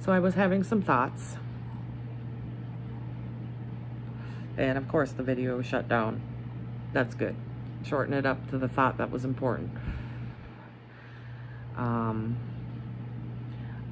So I was having some thoughts, and of course the video was shut down. That's good. Shorten it up to the thought that was important.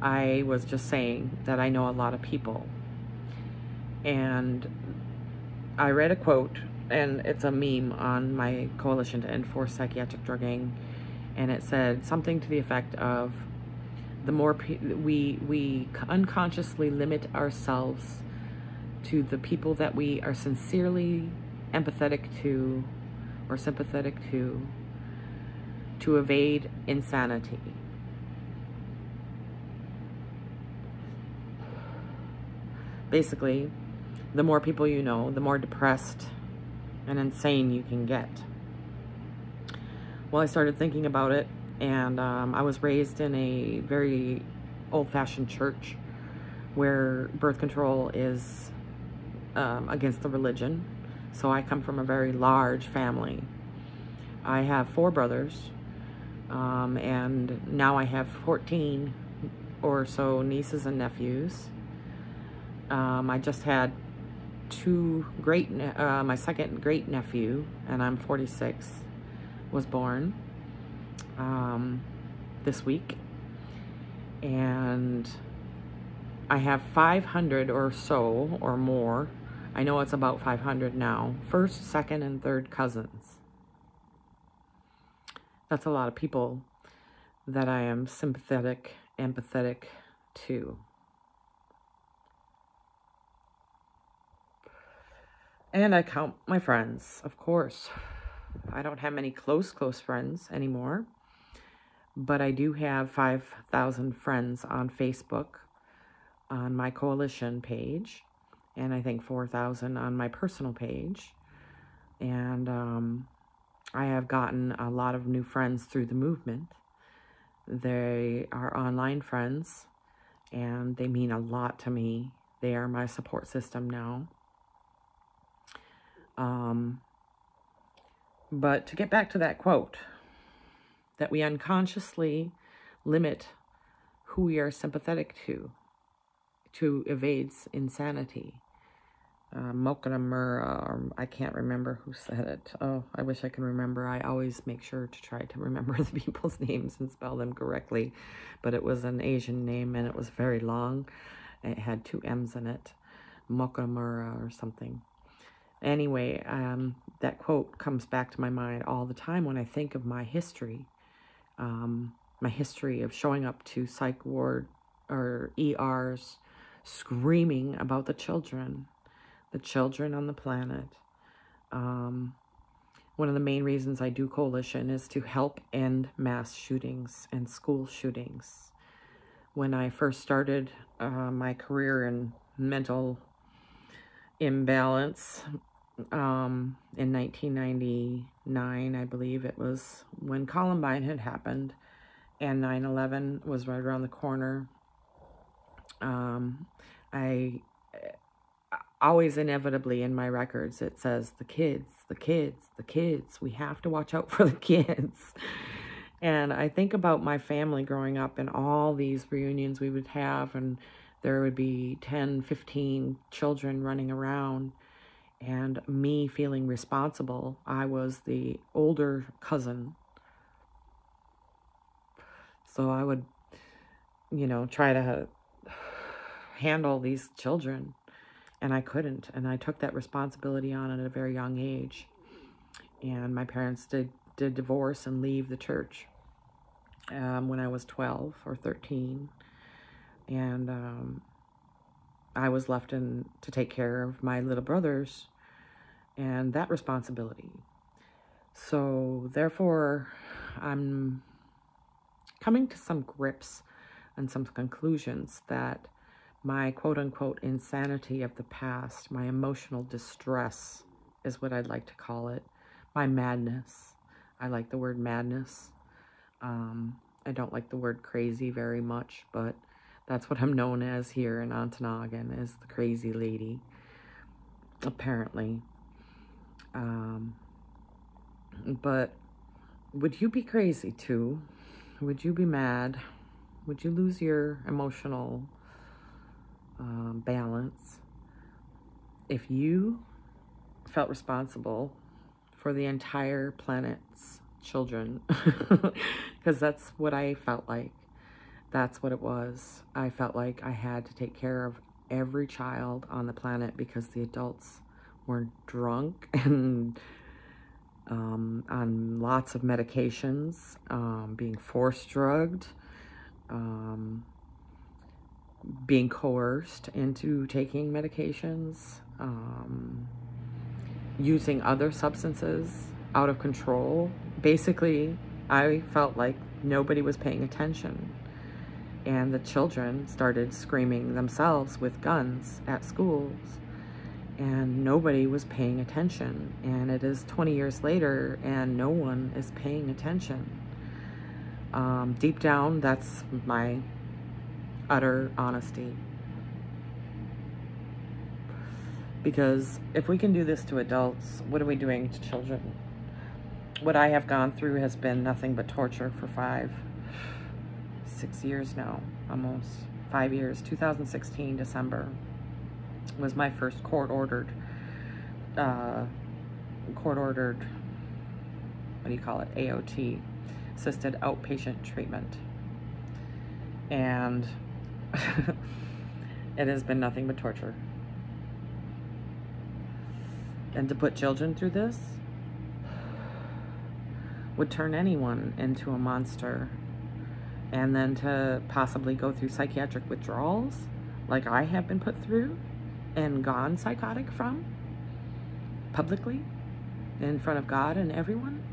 I was just saying that I know a lot of people, and I read a quote, and it's a meme on my Coalition to Enforce Psychiatric Drugging, and it said something to the effect of, the more we unconsciously limit ourselves to the people that we are sincerely empathetic to or sympathetic to evade insanity. Basically, the more people you know, the more depressed and insane you can get. Well, I started thinking about it, and I was raised in a very old-fashioned church where birth control is against the religion. So I come from a very large family. I have 4 brothers, and now I have 14 or so nieces and nephews. I just had my second great nephew, and I'm 46, was born this week, and I have 500 or so or more. I know it's about 500 now. First, second, and third cousins. That's a lot of people that I am sympathetic, empathetic to. And I count my friends, of course. I don't have many close friends anymore, but I do have 5,000 friends on Facebook on my coalition page, and I think 4,000 on my personal page. And I have gotten a lot of new friends through the movement. They are online friends, and they mean a lot to me. They are my support system now. But to get back to that quote, that we unconsciously limit who we are sympathetic to evade insanity. Mokanamura, I can't remember who said it. Oh, I wish I could remember. I always make sure to try to remember the people's names and spell them correctly. But it was an Asian name, and it was very long. It had 2 M's in it. Mokanamura or something. Anyway, that quote comes back to my mind all the time when I think of my history. My history of showing up to psych ward or ERs, screaming about the children on the planet. One of the main reasons I do coalition is to help end mass shootings and school shootings. When I first started my career in mental imbalance, in 1999, I believe it was, when Columbine had happened and 9/11 was right around the corner. I always inevitably in my records, it says the kids, we have to watch out for the kids. And I think about my family growing up and all these reunions we would have, and there would be 10, 15 children running around, and me feeling responsible. I was the older cousin. So I would, try to handle these children, and I couldn't. And I took that responsibility on at a very young age. And my parents did divorce and leave the church when I was 12 or 13. And I was left to take care of my little brothers and that responsibility. So therefore, I'm coming to some grips and some conclusions that my quote-unquote insanity of the past, my emotional distress is what I'd like to call it, my madness. I like the word madness. I don't like the word crazy very much, but that's what I'm known as here in Ontonagon, as the crazy lady, apparently. But would you be crazy too? Would you be mad? Would you lose your emotional balance. If you felt responsible for the entire planet's children, because that's what I felt like. That's what it was. I felt like I had to take care of every child on the planet because the adults were drunk and on lots of medications, being force drugged, being coerced into taking medications, using other substances out of control. Basically, I felt like nobody was paying attention. And the children started screaming themselves with guns at schools. And nobody was paying attention. And it is 20 years later, and no one is paying attention. Deep down, that's my utter honesty. Because if we can do this to adults, what are we doing to children? What I have gone through has been nothing but torture for 6 years now, almost 5 years. 2016, December, was my first court-ordered, what do you call it, AOT, assisted outpatient treatment. And it has been nothing but torture. And to put children through this would turn anyone into a monster. And then to possibly go through psychiatric withdrawals, like I have been put through and gone psychotic from, publicly, in front of God and everyone.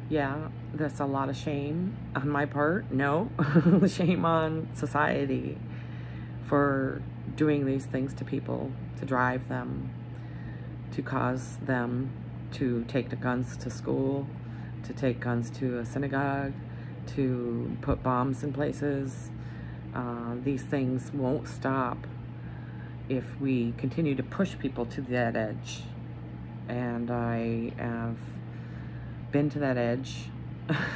Yeah, that's a lot of shame on my part. No, shame on society for doing these things to people, to drive them, to cause them to take the guns to school, to take guns to a synagogue, to put bombs in places. These things won't stop if we continue to push people to that edge. And I have been to that edge,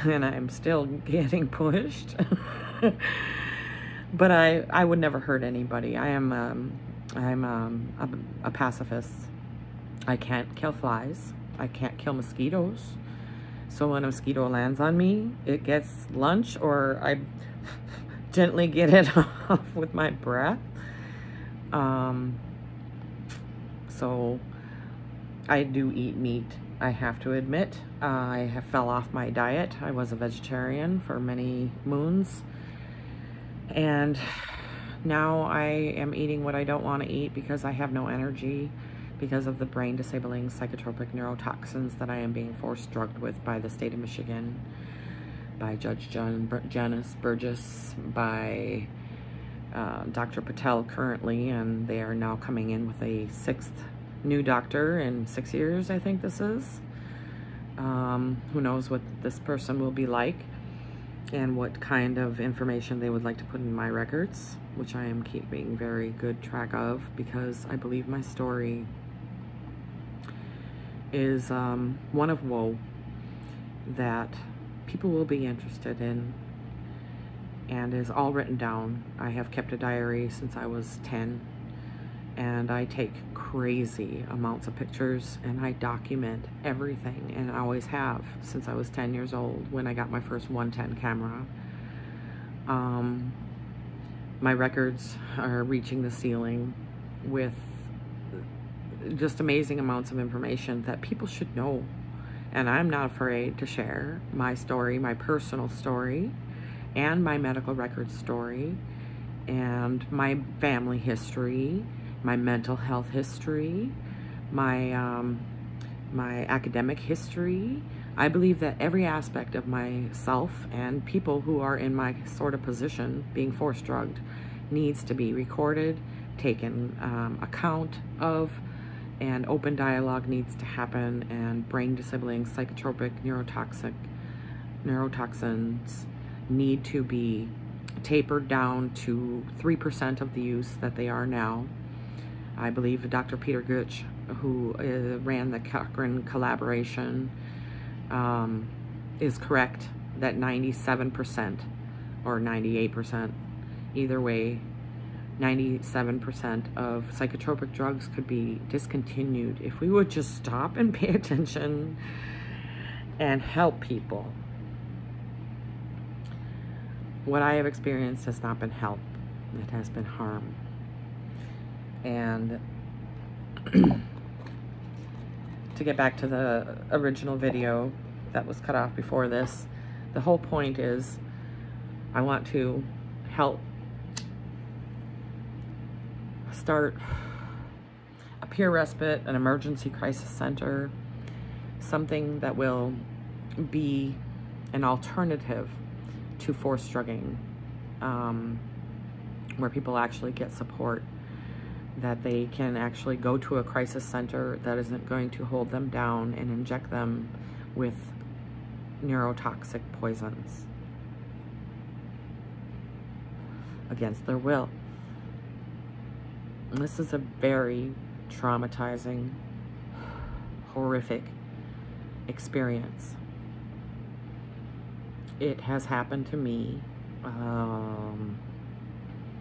and I'm still getting pushed. But I would never hurt anybody. I'm a pacifist. I can't kill flies. I can't kill mosquitoes. So when a mosquito lands on me, it gets lunch, or I gently get it off with my breath. So I do eat meat, I have to admit. I have fell off my diet. I was a vegetarian for many moons. And now I am eating what I don't want to eat because I have no energy, because of the brain disabling psychotropic neurotoxins that I am being force drugged with by the state of Michigan, by Judge Janice Burgess, by Dr. Patel currently, and they are now coming in with a 6th new doctor in 6 years, I think this is. Who knows what this person will be like and what kind of information they would like to put in my records, which I am keeping very good track of, because I believe my story is one of woe that people will be interested in, and is all written down. I have kept a diary since I was 10, and I take crazy amounts of pictures, and I document everything, and I always have since I was 10 years old when I got my first 110 camera. My records are reaching the ceiling with just amazing amounts of information that people should know, and I'm not afraid to share my story, my personal story, and my medical records story, and my family history, my mental health history, my my academic history. I believe that every aspect of myself and people who are in my sort of position, being force drugged, needs to be recorded, taken account of, and open dialogue needs to happen, and brain disabling psychotropic neurotoxins need to be tapered down to 3% of the use that they are now. I believe Dr. Peter Gooch, who ran the Cochrane collaboration, is correct that 97% or 98% either way, 97% of psychotropic drugs could be discontinued if we would just stop and pay attention and help people. What I have experienced has not been help. It has been harm. And to get back to the original video that was cut off before this, the whole point is I want to help start a peer respite, an emergency crisis center, something that will be an alternative to forced drugging, where people actually get support, that they can actually go to a crisis center that isn't going to hold them down and inject them with neurotoxic poisons against their will. And this is a very traumatizing, horrific experience. It has happened to me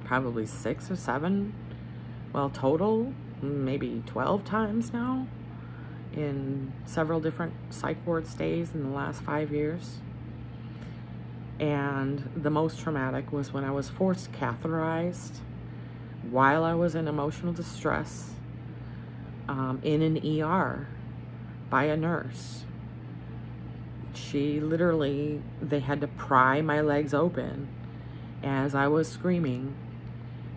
probably 6 or 7, well, total maybe 12 times now in several different psych ward stays in the last 5 years. And the most traumatic was when I was forced catheterized while I was in emotional distress in an ER by a nurse. She literally, they had to pry my legs open as I was screaming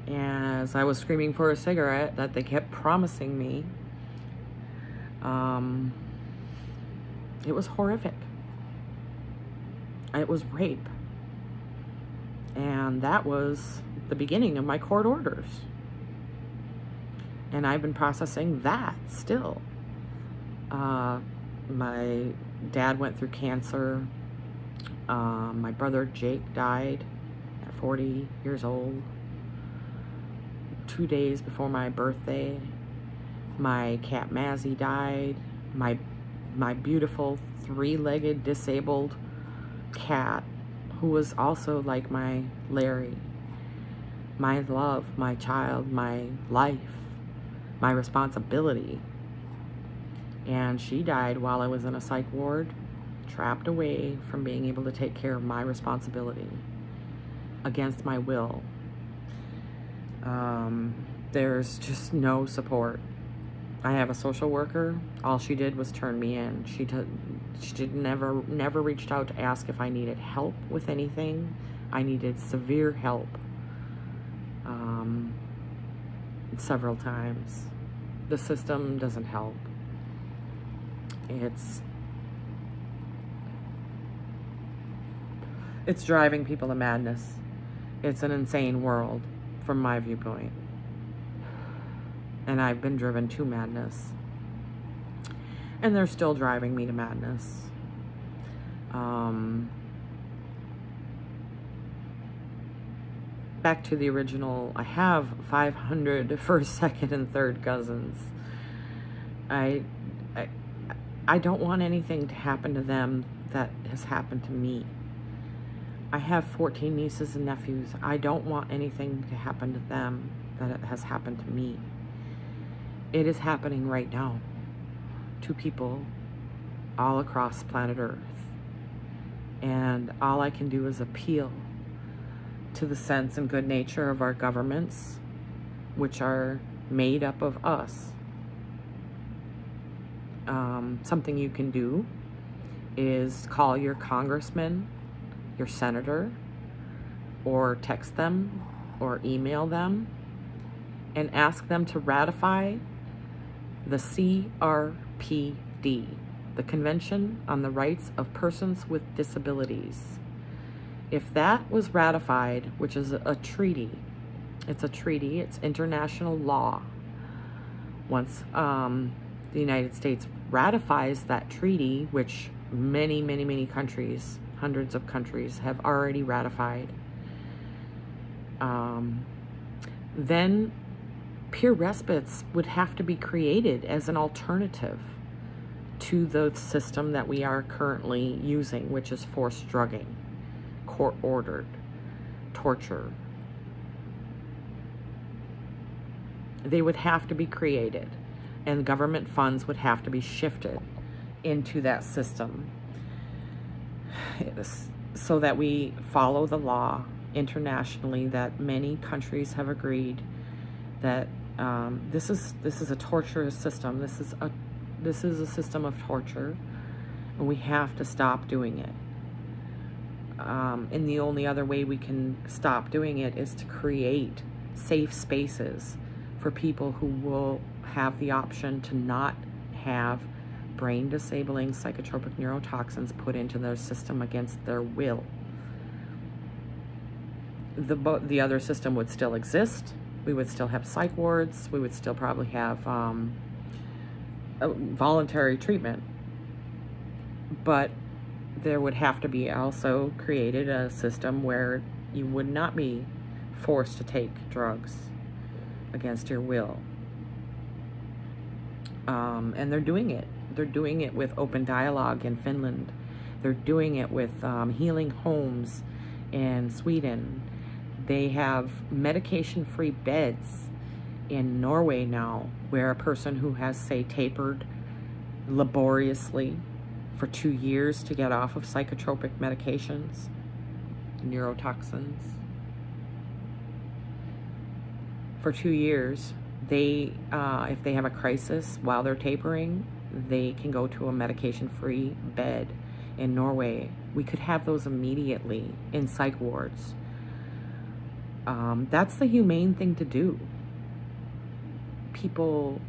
for a cigarette that they kept promising me. It was horrific. It was rape. And that was the beginning of my court orders. And I've been processing that still. My dad went through cancer. My brother Jake died at 40 years old, 2 days before my birthday. My cat Mazzy died. My beautiful 3-legged disabled cat, who was also like my Larry, my love, my child, my life, my responsibility. And she died while I was in a psych ward, trapped away from being able to take care of my responsibility against my will. There's just no support. I have a social worker. All she did was turn me in. She never reached out to ask if I needed help with anything. I needed severe help several times. The system doesn't help. It's driving people to madness. It's an insane world from my viewpoint. And I've been driven to madness. And they're still driving me to madness. Back to the original, I have 500 first, second, and third cousins. I don't want anything to happen to them that has happened to me. I have 14 nieces and nephews. I don't want anything to happen to them that has happened to me. It is happening right now to people all across planet Earth. And all I can do is appeal to the sense and good nature of our governments, which are made up of us. Something you can do is call your congressman, your senator, or text them or email them and ask them to ratify the CRPD, the Convention on the Rights of Persons with Disabilities. If that was ratified, which is a treaty, it's international law. Once the United States ratifies that treaty, which many countries, hundreds of countries have already ratified, then peer respites would have to be created as an alternative to the system that we are currently using, which is forced drugging, court-ordered, torture, they would have to be created, and government funds would have to be shifted into that system so that we follow the law internationally that many countries have agreed that this is a torturous system. This is a system of torture, and we have to stop doing it. And the only other way we can stop doing it is to create safe spaces for people who will have the option to not have brain disabling psychotropic neurotoxins put into their system against their will. The other system would still exist. We would still have psych wards. We would still probably have voluntary treatment. But there would have to be also created a system where you would not be forced to take drugs against your will. And they're doing it. They're doing it with open dialogue in Finland. They're doing it with healing homes in Sweden. They have medication-free beds in Norway now, where a person who has, say, tapered laboriously for 2 years to get off of psychotropic medications, neurotoxins, for 2 years, they, if they have a crisis while they're tapering, they can go to a medication-free bed in Norway. We could have those immediately in psych wards. That's the humane thing to do. People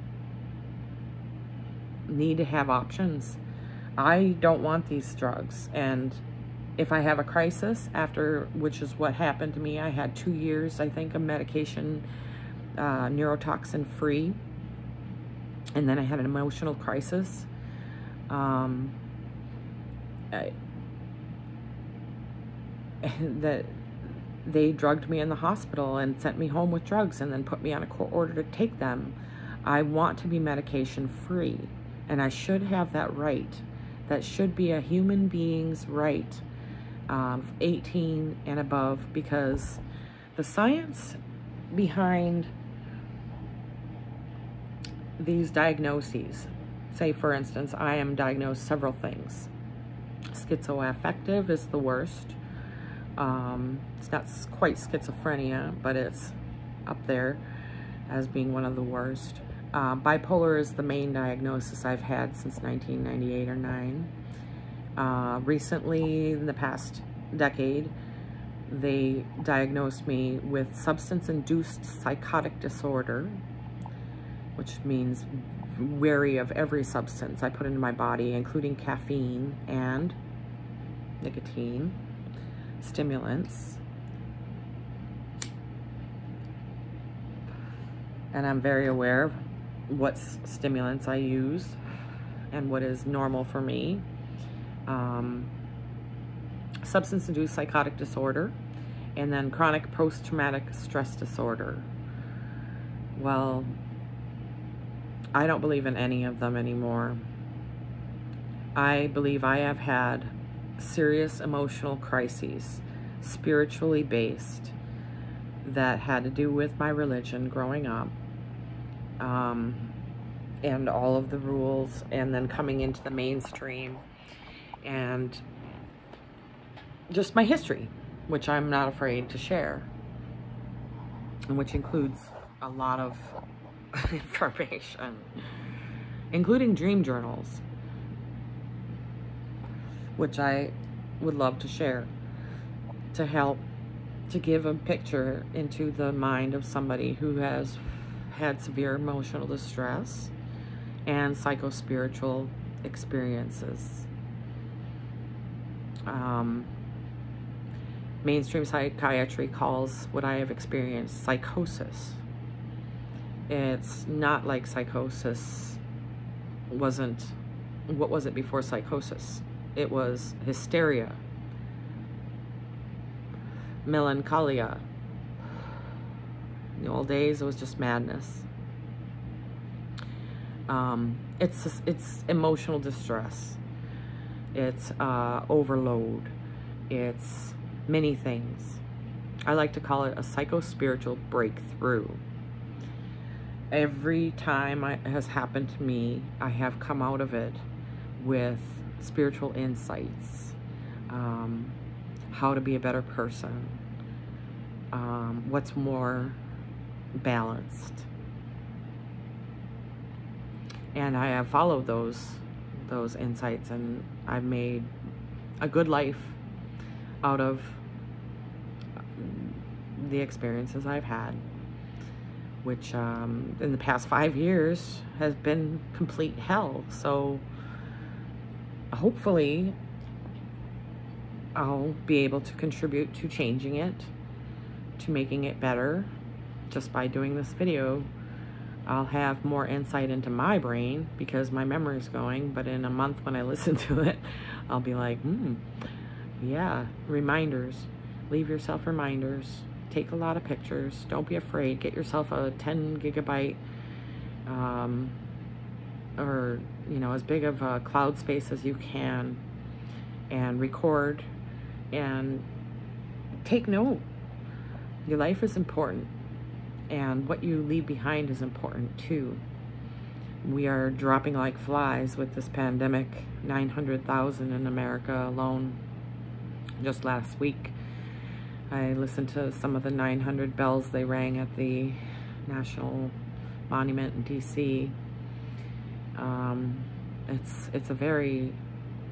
need to have options. I don't want these drugs, and if I have a crisis after, which is what happened to me, I had 2 years, I think, of medication, neurotoxin free, and then I had an emotional crisis. That they drugged me in the hospital and sent me home with drugs and then put me on a court order to take them. I want to be medication free, and I should have that right. That should be a human being's right, 18 and above, because the science behind these diagnoses, say for instance, I am diagnosed several things. Schizoaffective is the worst. It's not quite schizophrenia, but it's up there as being one of the worst. Bipolar is the main diagnosis I've had since 1998 or 9. Recently, in the past decade, they diagnosed me with substance-induced psychotic disorder, which means wary of every substance I put into my body, including caffeine and nicotine, stimulants. And I'm very aware of what stimulants I use and what is normal for me. Substance-induced psychotic disorder, and then chronic post-traumatic stress disorder. Well, I don't believe in any of them anymore. I believe I have had serious emotional crises, spiritually based, that had to do with my religion growing up, and all of the rules, and then coming into the mainstream, and just my history, which I'm not afraid to share, and which includes a lot of information, including dream journals, which I would love to share to help to give a picture into the mind of somebody who has had severe emotional distress and psychospiritual experiences. Mainstream psychiatry calls what I have experienced psychosis. It's not like psychosis wasn't, what was it before psychosis? It was hysteria, melancholia. In the old days, it was just madness. It's emotional distress. It's overload. It's many things. I like to call it a psychospiritual breakthrough. every time it has happened to me, I have come out of it with spiritual insights, how to be a better person, what's more balanced. And I have followed those insights, and I've made a good life out of the experiences I've had, which in the past 5 years has been complete hell. So hopefully I'll be able to contribute to changing it, to making it better. Just by doing this video, I'll have more insight into my brain because my memory's going, but in a month when I listen to it, I'll be like, yeah, reminders. Leave yourself reminders. Take a lot of pictures. Don't be afraid. Get yourself a 10 gigabyte or, you know, as big of a cloud space as you can, and record and take note. Your life is important, and what you leave behind is important too. We are dropping like flies with this pandemic. 900,000 in America alone. Just last week, I listened to some of the 900 bells they rang at the National Monument in DC. It's a very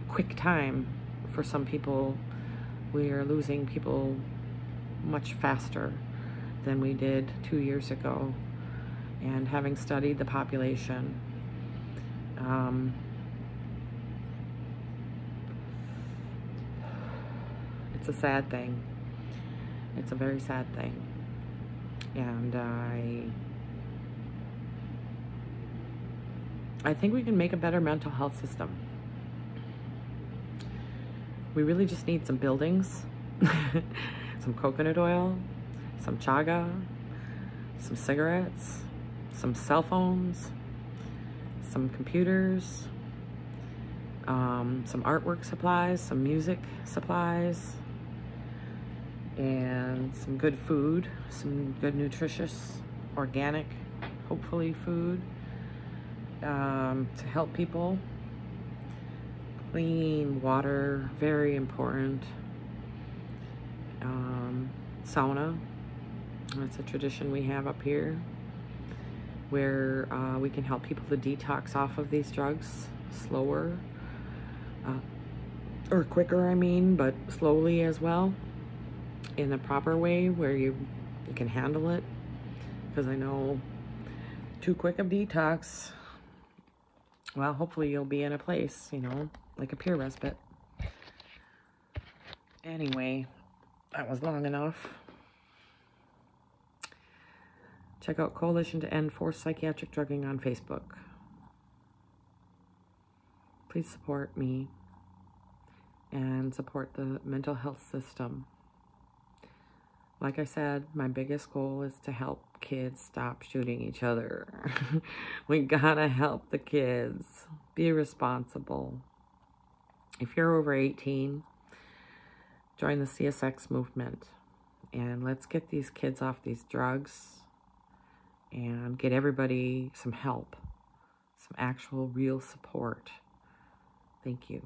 quick time for some people. We are losing people much faster than we did 2 years ago. And having studied the population, it's a sad thing. It's a very sad thing. And I think we can make a better mental health system. We really just need some buildings, some coconut oil, some chaga, some cigarettes, some cell phones, some computers, some artwork supplies, some music supplies, and some good food, some good nutritious, organic, hopefully food, to help people. Clean water, very important. Sauna, that's a tradition we have up here, where we can help people to detox off of these drugs slower, or quicker, I mean, but slowly as well, in a proper way where you can handle it. Because I know too quick of detox, well, hopefully you'll be in a place, you know, like a peer respite. Anyway, that was long enough. Check out Coalition to End Forced Psychiatric Drugging on Facebook. Please support me and support the mental health system. Like I said, my biggest goal is to help kids stop shooting each other. We gotta help the kids. Be responsible. If you're over 18, join the CSX movement. And let's get these kids off these drugs and get everybody some help, some actual real support. Thank you.